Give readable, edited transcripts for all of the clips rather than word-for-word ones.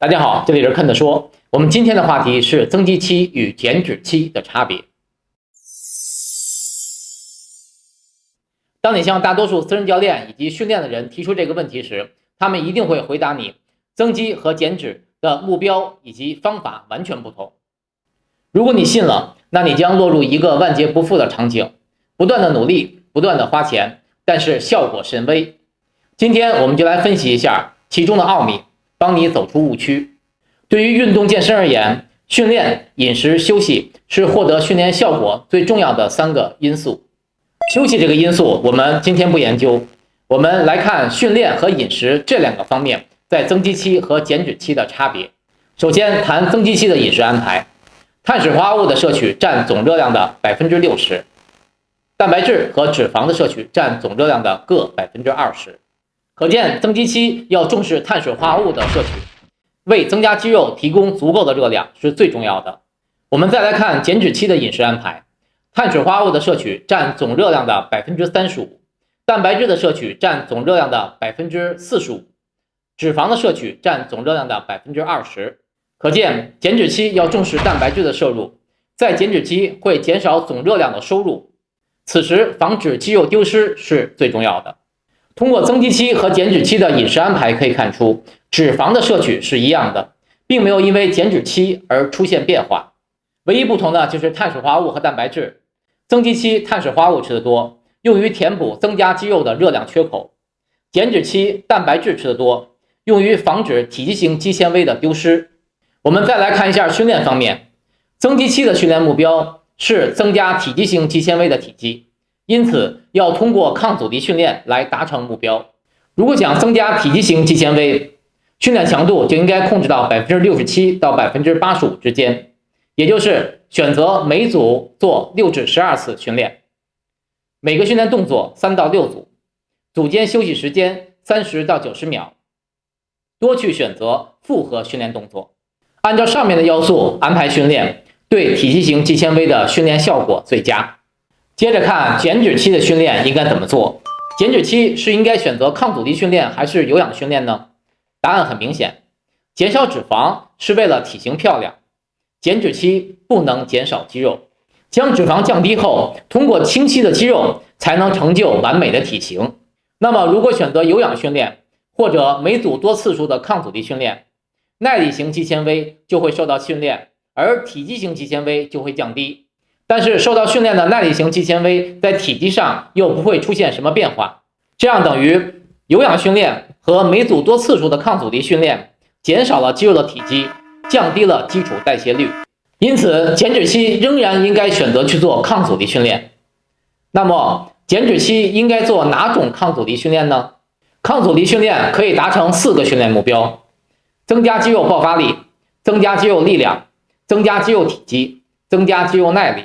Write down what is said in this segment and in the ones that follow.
大家好，这里是看的说。我们今天的话题是增肌期与减脂期的差别。当你向大多数私人教练以及训练的人提出这个问题时，他们一定会回答你，增肌和减脂的目标以及方法完全不同。如果你信了，那你将落入一个万劫不复的场景，不断的努力，不断的花钱，但是效果甚微。今天我们就来分析一下其中的奥秘，帮你走出误区。对于运动健身而言，训练、饮食、休息是获得训练效果最重要的3个因素。休息这个因素我们今天不研究，我们来看训练和饮食这2个方面在增肌期和减脂期的差别。首先谈增肌期的饮食安排，碳水化合物的摄取占总热量的 60%， 蛋白质和脂肪的摄取占总热量的各 20%。 可见增肌期要重视碳水化合物的摄取，为增加肌肉提供足够的热量是最重要的。我们再来看减脂期的饮食安排，碳水化合物的摄取占总热量的 35%， 蛋白质的摄取占总热量的 45%， 脂肪的摄取占总热量的 20%。 可见减脂期要重视蛋白质的摄入，在减脂期会减少总热量的收入，此时防止肌肉丢失是最重要的。通过增肌期和减脂期的饮食安排可以看出，脂肪的摄取是一样的，并没有因为减脂期而出现变化。唯一不同的就是碳水化合物和蛋白质。增肌期碳水化合物吃得多，用于填补增加肌肉的热量缺口；减脂期蛋白质吃得多，用于防止体积型肌纤维的丢失。我们再来看一下训练方面，增肌期的训练目标是增加体积型肌纤维的体积，因此要通过抗阻力训练来达成目标。如果想增加体积型肌纤维，训练强度就应该控制到 67% 到 85% 之间，也就是选择每组做6至12次训练，每个训练动作3到6组，组间休息时间30到90秒，多去选择复合训练动作。按照上面的要素安排训练，对体积型肌纤维的训练效果最佳。接着看减脂期的训练应该怎么做。减脂期是应该选择抗阻力训练还是有氧训练呢？答案很明显，减少脂肪是为了体型漂亮，减脂期不能减少肌肉。将脂肪降低后，通过清晰的肌肉才能成就完美的体型。那么如果选择有氧训练或者每组多次数的抗阻力训练，耐力型肌纤维就会受到训练，而体积型肌纤维就会降低。但是受到训练的耐力型肌纤维在体积上又不会出现什么变化，这样等于有氧训练和每组多次数的抗阻力训练减少了肌肉的体积，降低了基础代谢率。因此减脂期仍然应该选择去做抗阻力训练。那么减脂期应该做哪种抗阻力训练呢？抗阻力训练可以达成4个训练目标：增加肌肉爆发力，增加肌肉力量，增加肌肉体积，增加肌肉耐力。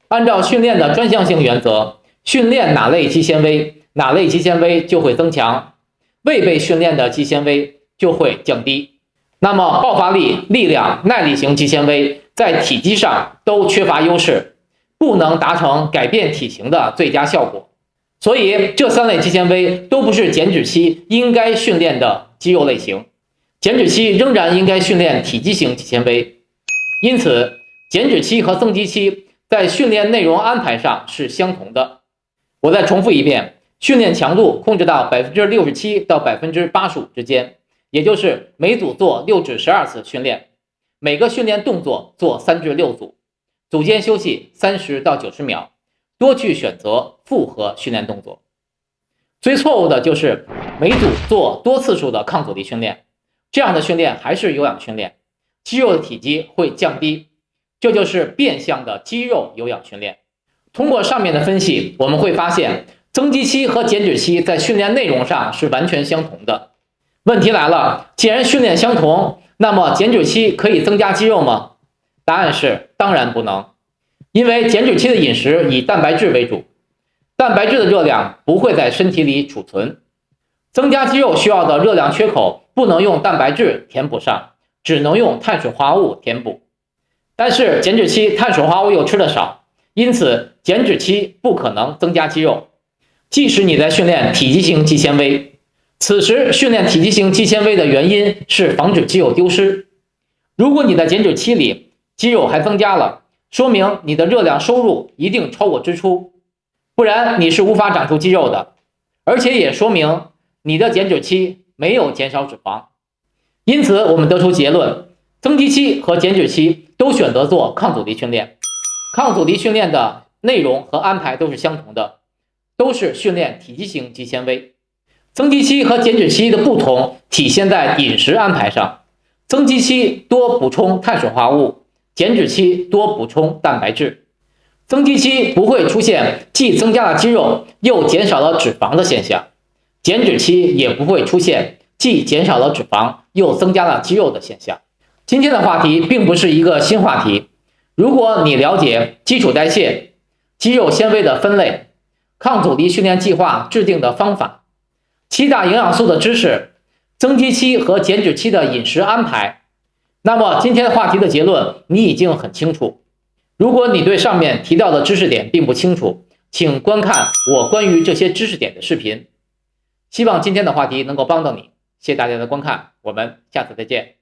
按照训练的专项性原则，训练哪类肌纤维，哪类肌纤维就会增强，未被训练的肌纤维就会降低。那么爆发力、力量、耐力型肌纤维在体积上都缺乏优势，不能达成改变体型的最佳效果。所以这3类肌纤维都不是减脂期应该训练的肌肉类型，减脂期仍然应该训练体积型肌纤维。因此减脂期和增肌期在训练内容安排上是相同的。我再重复一遍，训练强度控制到 67% 到 85% 之间，也就是每组做6至12次训练，每个训练动作做3至6组，组间休息30到90秒，多去选择复合训练动作。最错误的就是每组做多次数的抗阻力训练，这样的训练还是有氧训练，肌肉的体积会降低，这就是变相的肌肉有氧训练。通过上面的分析，我们会发现增肌期和减脂期在训练内容上是完全相同的。问题来了，既然训练相同，那么减脂期可以增加肌肉吗？答案是当然不能，因为减脂期的饮食以蛋白质为主，蛋白质的热量不会在身体里储存，增加肌肉需要的热量缺口不能用蛋白质填补上，只能用碳水化合物填补。但是减脂期碳水化合物又吃得少，因此减脂期不可能增加肌肉。即使你在训练体积型肌纤维，此时训练体积型肌纤维的原因是防止肌肉丢失。如果你的减脂期里肌肉还增加了，说明你的热量收入一定超过支出，不然你是无法长出肌肉的，而且也说明你的减脂期没有减少脂肪。因此我们得出结论，增肌期和减脂期都选择做抗阻力训练。抗阻力训练的内容和安排都是相同的，都是训练体积型肌纤维。增肌期和减脂期的不同体现在饮食安排上，增肌期多补充碳水化合物，减脂期多补充蛋白质。增肌期不会出现既增加了肌肉又减少了脂肪的现象，减脂期也不会出现既减少了脂肪又增加了肌肉的现象。今天的话题并不是一个新话题，如果你了解基础代谢、肌肉纤维的分类、抗阻力训练计划制定的方法、7大营养素的知识、增肌期和减脂期的饮食安排，那么今天的话题的结论你已经很清楚。如果你对上面提到的知识点并不清楚，请观看我关于这些知识点的视频。希望今天的话题能够帮到你，谢谢大家的观看，我们下次再见。